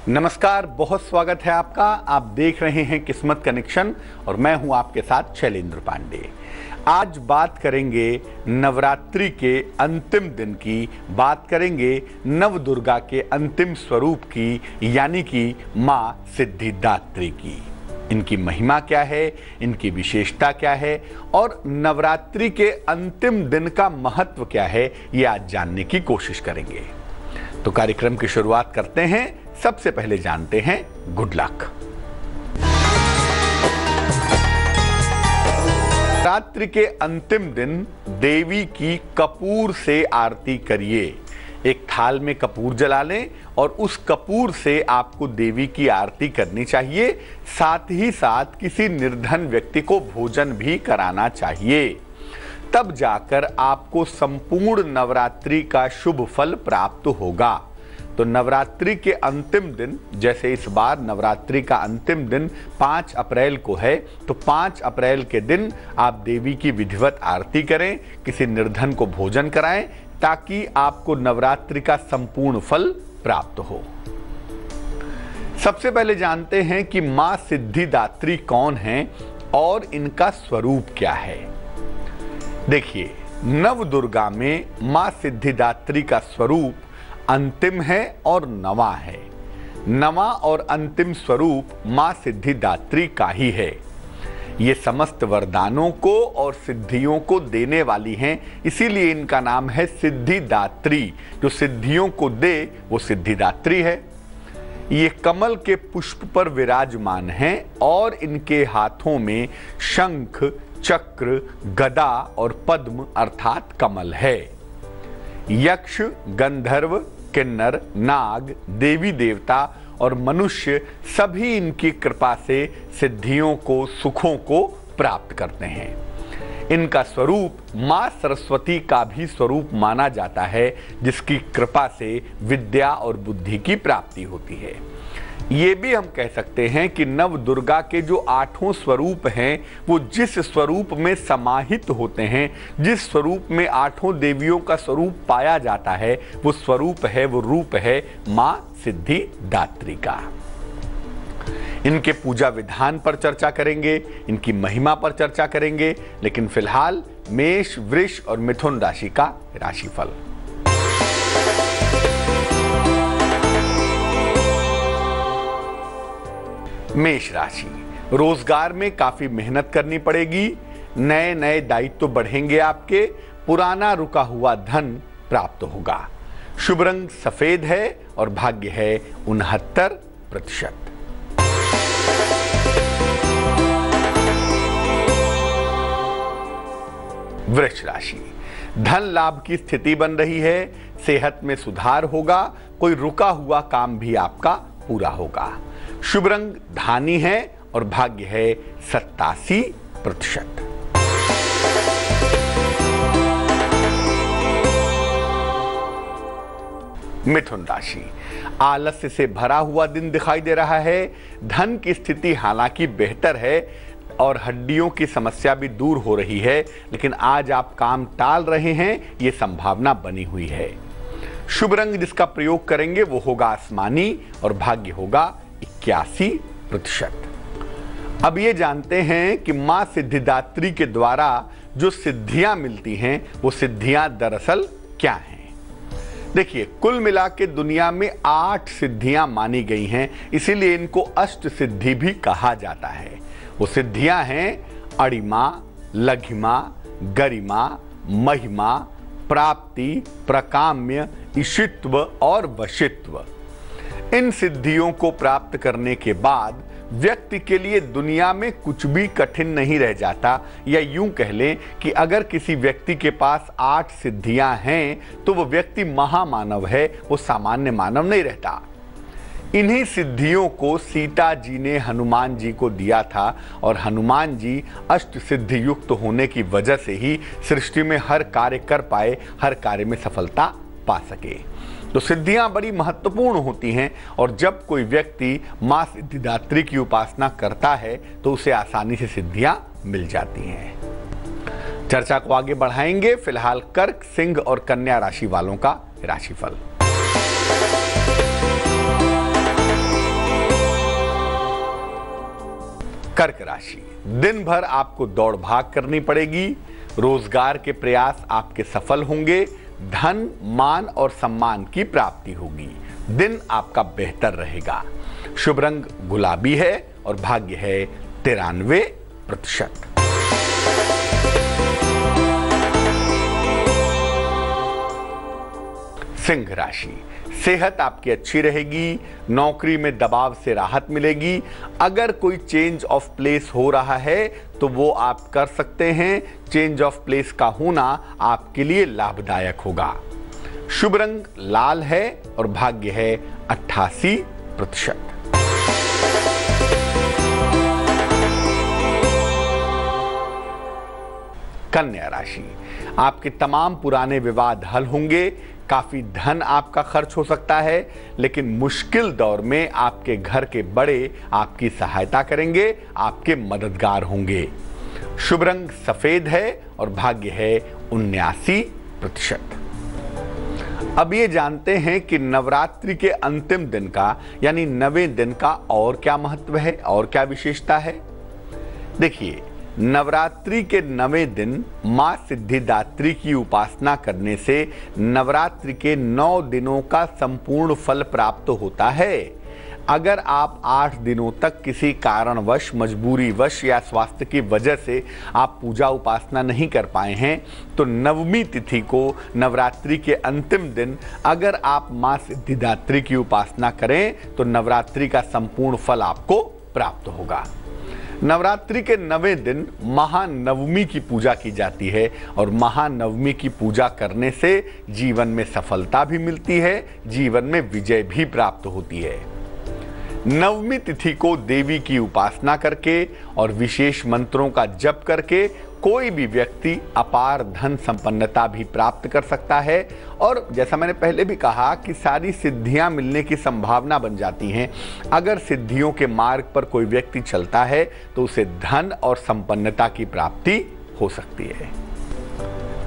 नमस्कार, बहुत स्वागत है आपका। आप देख रहे हैं किस्मत कनेक्शन और मैं हूं आपके साथ शैलेंद्र पांडे। आज बात करेंगे नवरात्रि के अंतिम दिन की, बात करेंगे नव दुर्गा के अंतिम स्वरूप की, यानी कि मां सिद्धिदात्री की। इनकी महिमा क्या है, इनकी विशेषता क्या है और नवरात्रि के अंतिम दिन का महत्व क्या है, ये आज जानने की कोशिश करेंगे। तो कार्यक्रम की शुरुआत करते हैं। सबसे पहले जानते हैं गुड लक। नवरात्रि के अंतिम दिन देवी की कपूर से आरती करिए। एक थाल में कपूर जला लें और उस कपूर से आपको देवी की आरती करनी चाहिए। साथ ही साथ किसी निर्धन व्यक्ति को भोजन भी कराना चाहिए। तब जाकर आपको संपूर्ण नवरात्रि का शुभ फल प्राप्त होगा। तो नवरात्रि के अंतिम दिन, जैसे इस बार नवरात्रि का अंतिम दिन 5 अप्रैल को है, तो 5 अप्रैल के दिन आप देवी की विधिवत आरती करें, किसी निर्धन को भोजन कराएं, ताकि आपको नवरात्रि का संपूर्ण फल प्राप्त हो। सबसे पहले जानते हैं कि मां सिद्धिदात्री कौन है और इनका स्वरूप क्या है। देखिए, नव दुर्गा में मां सिद्धिदात्री का स्वरूप अंतिम है और नवा है। नवा और अंतिम स्वरूप मां सिद्धिदात्री का ही है। ये समस्त वरदानों को और सिद्धियों को देने वाली हैं, इसीलिए इनका नाम है सिद्धिदात्री। जो सिद्धियों को दे वो सिद्धिदात्री है। ये कमल के पुष्प पर विराजमान हैं और इनके हाथों में शंख, चक्र, गदा और पद्म अर्थात कमल है। यक्ष, गंधर्व, किन्नर, नाग, देवी देवता और मनुष्य सभी इनकी कृपा से सिद्धियों को, सुखों को प्राप्त करते हैं। इनका स्वरूप मां सरस्वती का भी स्वरूप माना जाता है, जिसकी कृपा से विद्या और बुद्धि की प्राप्ति होती है। ये भी हम कह सकते हैं कि नव दुर्गा के जो 8 स्वरूप हैं, वो जिस स्वरूप में समाहित होते हैं, जिस स्वरूप में 8 देवियों का स्वरूप पाया जाता है, वो स्वरूप है, वो रूप है मां सिद्धिदात्री का। इनके पूजा विधान पर चर्चा करेंगे, इनकी महिमा पर चर्चा करेंगे, लेकिन फिलहाल मेष, वृष और मिथुन राशि का राशिफल। मेष राशि, रोजगार में काफी मेहनत करनी पड़ेगी। नए नए दायित्व बढ़ेंगे आपके। पुराना रुका हुआ धन प्राप्त होगा। शुभ रंग सफेद है और भाग्य है 69%। वृष राशि, धन लाभ की स्थिति बन रही है। सेहत में सुधार होगा। कोई रुका हुआ काम भी आपका पूरा होगा। शुभ रंग धानी है और भाग्य है 87%। मिथुन राशि, आलस्य से भरा हुआ दिन दिखाई दे रहा है। धन की स्थिति हालांकि बेहतर है और हड्डियों की समस्या भी दूर हो रही है, लेकिन आज आप काम टाल रहे हैं, ये संभावना बनी हुई है। शुभ रंग जिसका प्रयोग करेंगे वो होगा आसमानी और भाग्य होगा 81%। अब ये जानते हैं कि मां सिद्धिदात्री के द्वारा जो सिद्धियां मिलती हैं, वो सिद्धियां दरअसल क्या हैं। देखिए, कुल मिला के दुनिया में 8 सिद्धियां मानी गई हैं, इसीलिए इनको अष्ट सिद्धि भी कहा जाता है। वो सिद्धियां हैं अणिमा, लघिमा, गरिमा, महिमा, प्राप्ति, प्रकाम्य, इशित्व और वशित्व। इन सिद्धियों को प्राप्त करने के बाद व्यक्ति के लिए दुनिया में कुछ भी कठिन नहीं रह जाता, या यूं कह लें कि अगर किसी व्यक्ति के पास 8 सिद्धियां हैं तो वो व्यक्ति महामानव है, वो सामान्य मानव नहीं रहता। इन्हीं सिद्धियों को सीता जी ने हनुमान जी को दिया था और हनुमान जी अष्ट सिद्धि युक्त होने की वजह से ही सृष्टि में हर कार्य कर पाए, हर कार्य में सफलता पा सके। तो सिद्धियां बड़ी महत्वपूर्ण होती हैं और जब कोई व्यक्ति मां सिद्धिदात्री की उपासना करता है तो उसे आसानी से सिद्धियां मिल जाती हैं। चर्चा को आगे बढ़ाएंगे। फिलहाल कर्क, सिंह और कन्या राशि वालों का राशिफल। कर्क राशि, दिन भर आपको दौड़ भाग करनी पड़ेगी। रोजगार के प्रयास आपके सफल होंगे। धन, मान और सम्मान की प्राप्ति होगी। दिन आपका बेहतर रहेगा। शुभ रंग गुलाबी है और भाग्य है 93%। सिंह राशि, सेहत आपकी अच्छी रहेगी। नौकरी में दबाव से राहत मिलेगी। अगर कोई चेंज ऑफ प्लेस हो रहा है तो वो आप कर सकते हैं। चेंज ऑफ प्लेस का होना आपके लिए लाभदायक होगा। शुभ रंग लाल है और भाग्य है 88%। कन्या राशि, आपके तमाम पुराने विवाद हल होंगे। काफी धन आपका खर्च हो सकता है, लेकिन मुश्किल दौर में आपके घर के बड़े आपकी सहायता करेंगे, आपके मददगार होंगे। शुभ रंग सफेद है और भाग्य है 79%। अब ये जानते हैं कि नवरात्रि के अंतिम दिन का यानी 9वें दिन का और क्या महत्व है और क्या विशेषता है। देखिए, नवरात्रि के 9वें दिन मां सिद्धिदात्री की उपासना करने से नवरात्रि के 9 दिनों का संपूर्ण फल प्राप्त होता है। अगर आप 8 दिनों तक किसी कारणवश, मजबूरीवश या स्वास्थ्य की वजह से आप पूजा उपासना नहीं कर पाए हैं, तो 9वीं तिथि को नवरात्रि के अंतिम दिन अगर आप मां सिद्धिदात्री की उपासना करें तो नवरात्रि का संपूर्ण फल आपको प्राप्त होगा। नवरात्रि के 9वें दिन महानवमी की पूजा की जाती है और महानवमी की पूजा करने से जीवन में सफलता भी मिलती है, जीवन में विजय भी प्राप्त होती है। 9वीं तिथि को देवी की उपासना करके और विशेष मंत्रों का जप करके कोई भी व्यक्ति अपार धन संपन्नता भी प्राप्त कर सकता है। और जैसा मैंने पहले भी कहा कि सारी सिद्धियां मिलने की संभावना बन जाती हैं। अगर सिद्धियों के मार्ग पर कोई व्यक्ति चलता है तो उसे धन और संपन्नता की प्राप्ति हो सकती है।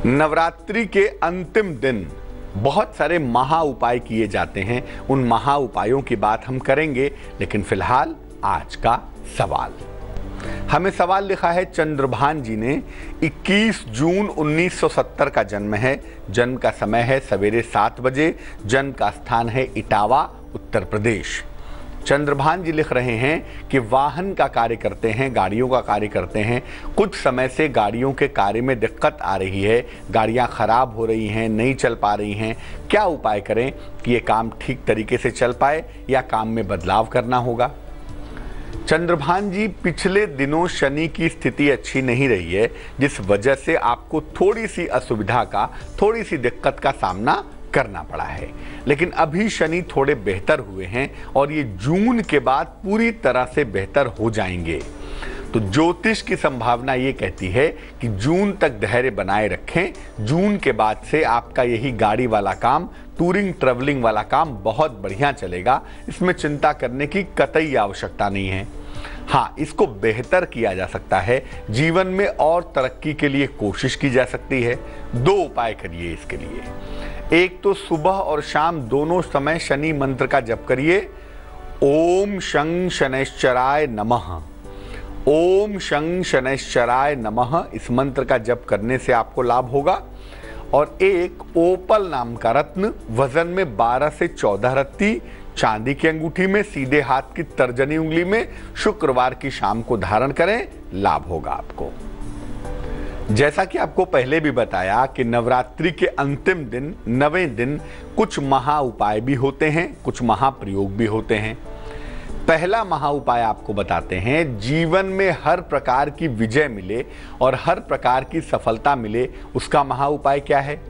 नवरात्रि के अंतिम दिन बहुत सारे महा उपाय किए जाते हैं। उन महा उपायों की बात हम करेंगे, लेकिन फिलहाल आज का सवाल। हमें सवाल लिखा है चंद्रभान जी ने। 21 जून 1970 का जन्म है। जन्म का समय है सवेरे 7 बजे। जन्म का स्थान है इटावा, उत्तर प्रदेश। चंद्रभान जी लिख रहे हैं कि वाहन का कार्य करते हैं, गाड़ियों का कार्य करते हैं। कुछ समय से गाड़ियों के कार्य में दिक्कत आ रही है, गाड़ियां खराब हो रही हैं, नहीं चल पा रही हैं। क्या उपाय करें कि ये काम ठीक तरीके से चल पाए या काम में बदलाव करना होगा? चंद्रभान जी, पिछले दिनों शनि की स्थिति अच्छी नहीं रही है, जिस वजह से आपको थोड़ी सी असुविधा का, थोड़ी सी दिक्कत का सामना करना पड़ा है। लेकिन अभी शनि थोड़े बेहतर हुए हैं और ये जून के बाद पूरी तरह से बेहतर हो जाएंगे। तो ज्योतिष की संभावना ये कहती है कि जून तक धैर्य बनाए रखें। जून के बाद से आपका यही गाड़ी वाला काम, टूरिंग ट्रैवलिंग वाला काम बहुत बढ़िया चलेगा। इसमें चिंता करने की कतई आवश्यकता नहीं है। हाँ, इसको बेहतर किया जा सकता है। जीवन में और तरक्की के लिए कोशिश की जा सकती है। 2 उपाय करिए इसके लिए। एक तो सुबह और शाम दोनों समय शनि मंत्र का जप करिए। ओम शं शनैश्चराय नमः। ओम शं शनैश्चराय नमः, इस मंत्र का जप करने से आपको लाभ होगा। और एक ओपल नाम का रत्न, वजन में 12 से 14 रत्ती, चांदी की अंगूठी में, सीधे हाथ की तर्जनी उंगली में, शुक्रवार की शाम को धारण करें, लाभ होगा आपको। जैसा कि आपको पहले भी बताया कि नवरात्रि के अंतिम दिन, 9वें दिन, कुछ महा उपाय भी होते हैं, कुछ महाप्रयोग भी होते हैं। पहला महा उपाय आपको बताते हैं, जीवन में हर प्रकार की विजय मिले और हर प्रकार की सफलता मिले, उसका महा उपाय क्या है?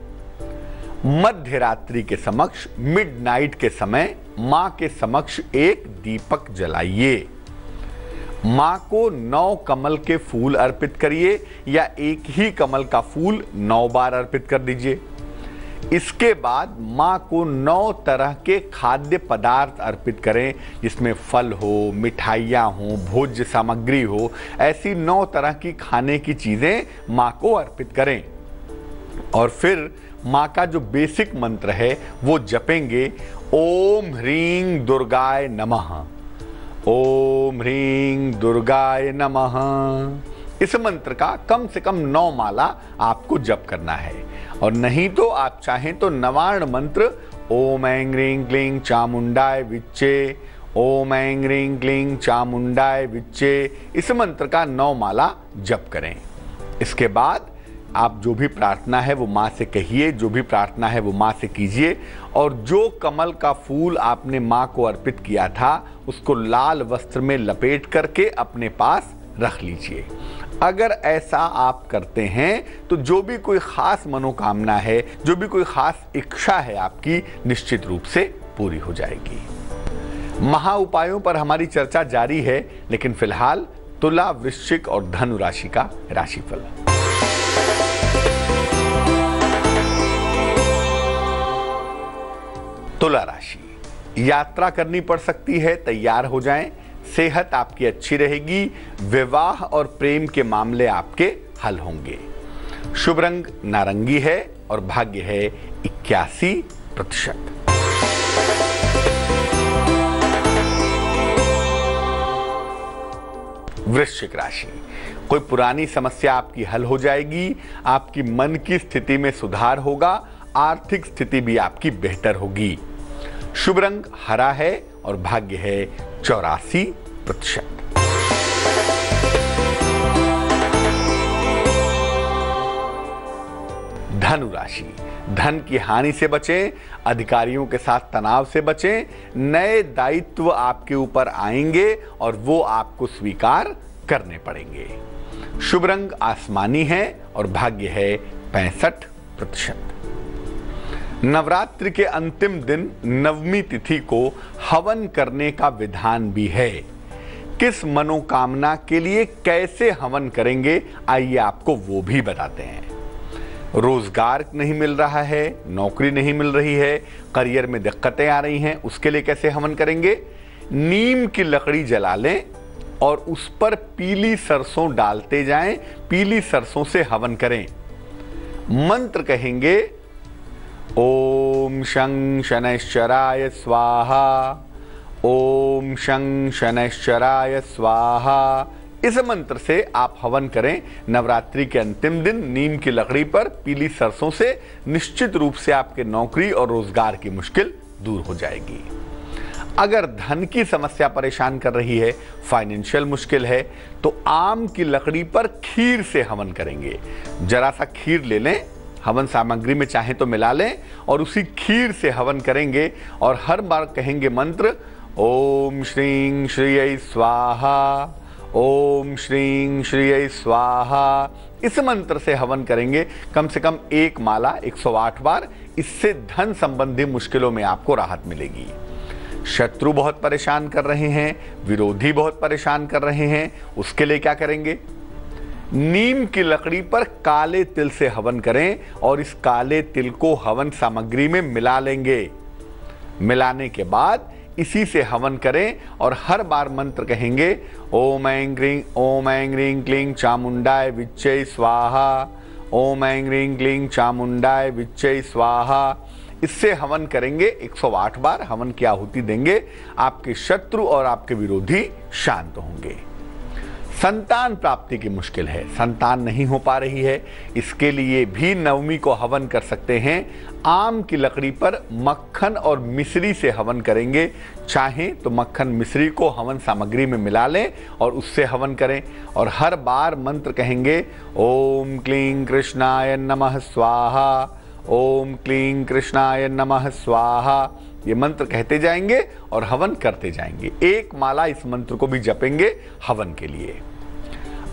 मध्य रात्रि के समक्ष, मिडनाइट के समय मां के समक्ष एक दीपक जलाइए। मां को 9 कमल के फूल अर्पित करिए या एक ही कमल का फूल 9 बार अर्पित कर दीजिए। इसके बाद मां को 9 तरह के खाद्य पदार्थ अर्पित करें, जिसमें फल हो, मिठाइयाँ हो, भोज्य सामग्री हो। ऐसी 9 तरह की खाने की चीजें मां को अर्पित करें। और फिर मां का जो बेसिक मंत्र है वो जपेंगे, ओम ह्रीं दुर्गाय नमः। ओम ह्रीं दुर्गाय नमः। इस मंत्र का कम से कम 9 माला आपको जप करना है। और नहीं तो आप चाहें तो नवार्ण मंत्र ओम ऐं ह्रीं क्लीं चामुंडाय विच्चे, ओम ऐं ह्रीं क्लीं चामुंडाय विच्चे, इस मंत्र का 9 माला जप करें। इसके बाद आप जो भी प्रार्थना है वो माँ से कहिए, जो भी प्रार्थना है वो माँ से कीजिए। और जो कमल का फूल आपने माँ को अर्पित किया था उसको लाल वस्त्र में लपेट करके अपने पास रख लीजिए। अगर ऐसा आप करते हैं तो जो भी कोई खास मनोकामना है, जो भी कोई खास इच्छा है आपकी, निश्चित रूप से पूरी हो जाएगी। महा उपायों पर हमारी चर्चा जारी है, लेकिन फिलहाल तुला, वृश्चिक और धनु राशि का राशिफल। तुला राशि, यात्रा करनी पड़ सकती है, तैयार हो जाएं। सेहत आपकी अच्छी रहेगी। विवाह और प्रेम के मामले आपके हल होंगे। शुभ रंग नारंगी है और भाग्य है 81%। वृश्चिक राशि, कोई पुरानी समस्या आपकी हल हो जाएगी। आपकी मन की स्थिति में सुधार होगा। आर्थिक स्थिति भी आपकी बेहतर होगी। शुभ रंग हरा है और भाग्य है 84%। धनु राशि, धन की हानि से बचें, अधिकारियों के साथ तनाव से बचें। नए दायित्व आपके ऊपर आएंगे और वो आपको स्वीकार करने पड़ेंगे। शुभ रंग आसमानी है और भाग्य है 65%। नवरात्रि के अंतिम दिन नवमी तिथि को हवन करने का विधान भी है। किस मनोकामना के लिए कैसे हवन करेंगे, आइए आपको वो भी बताते हैं। रोजगार नहीं मिल रहा है, नौकरी नहीं मिल रही है, करियर में दिक्कतें आ रही हैं, उसके लिए कैसे हवन करेंगे? नीम की लकड़ी जला लें और उस पर पीली सरसों डालते जाएं। पीली सरसों से हवन करें। मंत्र कहेंगे ओम शं शनैश्चराय स्वाहा, ओम शं शनैश्चराय स्वाहा। इस मंत्र से आप हवन करें। नवरात्रि के अंतिम दिन नीम की लकड़ी पर पीली सरसों से निश्चित रूप से आपके नौकरी और रोजगार की मुश्किल दूर हो जाएगी। अगर धन की समस्या परेशान कर रही है, फाइनेंशियल मुश्किल है, तो आम की लकड़ी पर खीर से हवन करेंगे। जरा सा खीर ले लें, हवन सामग्री में चाहें तो मिला लें और उसी खीर से हवन करेंगे। और हर बार कहेंगे मंत्र ओम श्रीं श्रीयै स्वाहा, ओम श्रीं श्रीयै स्वाहा। इस मंत्र से हवन करेंगे कम से कम 1 माला 108 बार। इससे धन संबंधी मुश्किलों में आपको राहत मिलेगी। शत्रु बहुत परेशान कर रहे हैं, विरोधी बहुत परेशान कर रहे हैं, उसके लिए क्या करेंगे? नीम की लकड़ी पर काले तिल से हवन करें और इस काले तिल को हवन सामग्री में मिला लेंगे। मिलाने के बाद इसी से हवन करें और हर बार मंत्र कहेंगे ओम ऐं ह्रीं क्लीं चामुंडाय विच्चे स्वाहा, ओम ऐं ह्रीं क्लीं चामुंडाय विच्चे स्वाहा। इससे हवन करेंगे 108 बार। हवन की आहुति देंगे। आपके शत्रु और आपके विरोधी शांत होंगे। संतान प्राप्ति की मुश्किल है, संतान नहीं हो पा रही है, इसके लिए भी नवमी को हवन कर सकते हैं। आम की लकड़ी पर मक्खन और मिश्री से हवन करेंगे। चाहें तो मक्खन मिश्री को हवन सामग्री में मिला लें और उससे हवन करें। और हर बार मंत्र कहेंगे ओम क्लीं कृष्णाय नमः स्वाहा, ओम क्लीं कृष्णाय नमः स्वाहा। ये मंत्र कहते जाएंगे और हवन करते जाएंगे। 1 माला इस मंत्र को भी जपेंगे हवन के लिए।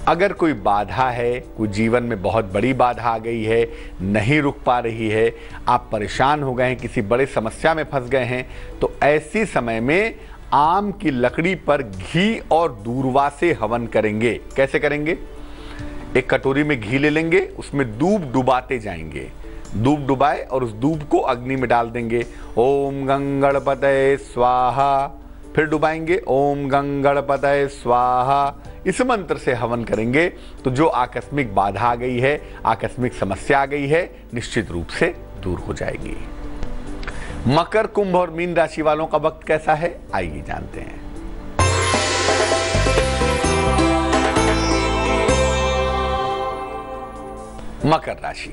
अगर कोई बाधा है, कोई जीवन में बहुत बड़ी बाधा आ गई है, नहीं रुक पा रही है, आप परेशान हो गए हैं, किसी बड़े समस्या में फंस गए हैं, तो ऐसी समय में आम की लकड़ी पर घी और दूर्वा से हवन करेंगे। कैसे करेंगे? एक कटोरी में घी ले लेंगे, उसमें दूब डुबाते जाएंगे। दूब डुबाए और उस दूब को अग्नि में डाल देंगे। ओम गंगणपतये स्वाहा। फिर डुबाएंगे ओम गंगणपतये स्वाहा। इस मंत्र से हवन करेंगे तो जो आकस्मिक बाधा आ गई है, आकस्मिक समस्या आ गई है, निश्चित रूप से दूर हो जाएगी। मकर, कुंभ और मीन राशि वालों का वक्त कैसा है, आइए जानते हैं। मकर राशि,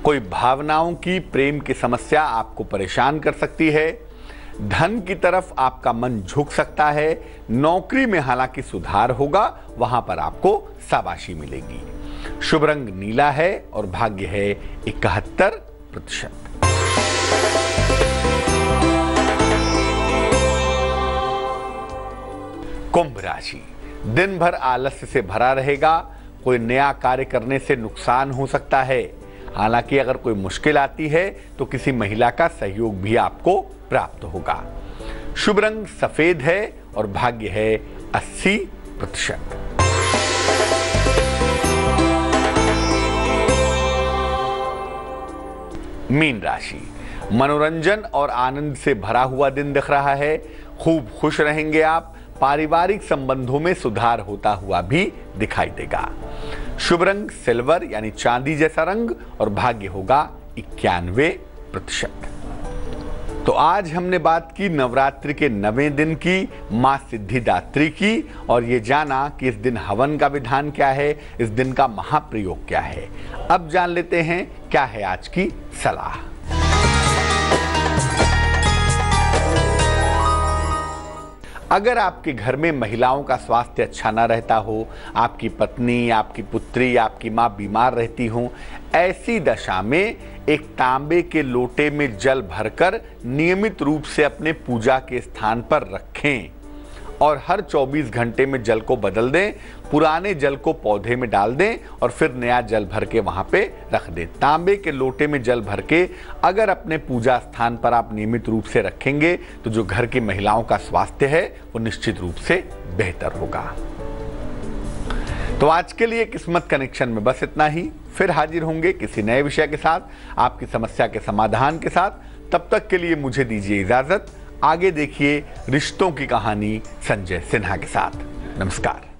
कोई भावनाओं की प्रेम की समस्या आपको परेशान कर सकती है। धन की तरफ आपका मन झुक सकता है। नौकरी में हालांकि सुधार होगा, वहां पर आपको शाबाशी मिलेगी। शुभ रंग नीला है और भाग्य है 71%। कुंभ राशि, दिन भर आलस्य से भरा रहेगा। कोई नया कार्य करने से नुकसान हो सकता है। हालांकि अगर कोई मुश्किल आती है तो किसी महिला का सहयोग भी आपको प्राप्त होगा। शुभ रंग सफेद है और भाग्य है 80%। मीन राशि, मनोरंजन और आनंद से भरा हुआ दिन दिख रहा है। खूब खुश रहेंगे आप। पारिवारिक संबंधों में सुधार होता हुआ भी दिखाई देगा। शुभ रंग सिल्वर यानी चांदी जैसा रंग और भाग्य होगा 91%। तो आज हमने बात की नवरात्रि के 9वें दिन की, मां सिद्धिदात्री की, और ये जाना कि इस दिन हवन का विधान क्या है, इस दिन का महाप्रयोग क्या है। अब जान लेते हैं क्या है आज की सलाह। अगर आपके घर में महिलाओं का स्वास्थ्य अच्छा ना रहता हो, आपकी पत्नी, आपकी पुत्री, आपकी मां बीमार रहती हो, ऐसी दशा में एक तांबे के लोटे में जल भरकर नियमित रूप से अपने पूजा के स्थान पर रखें और हर 24 घंटे में जल को बदल दें। पुराने जल को पौधे में डाल दें और फिर नया जल भर के वहां पे रख दें। तांबे के लोटे में जल भर के अगर अपने पूजा स्थान पर आप नियमित रूप से रखेंगे तो जो घर की महिलाओं का स्वास्थ्य है वो निश्चित रूप से बेहतर होगा। तो आज के लिए किस्मत कनेक्शन में बस इतना ही। फिर हाजिर होंगे किसी नए विषय के साथ, आपकी समस्या के समाधान के साथ। तब तक के लिए मुझे दीजिए इजाजत। आगे देखिए रिश्तों की कहानी संजय सिन्हा के साथ। नमस्कार।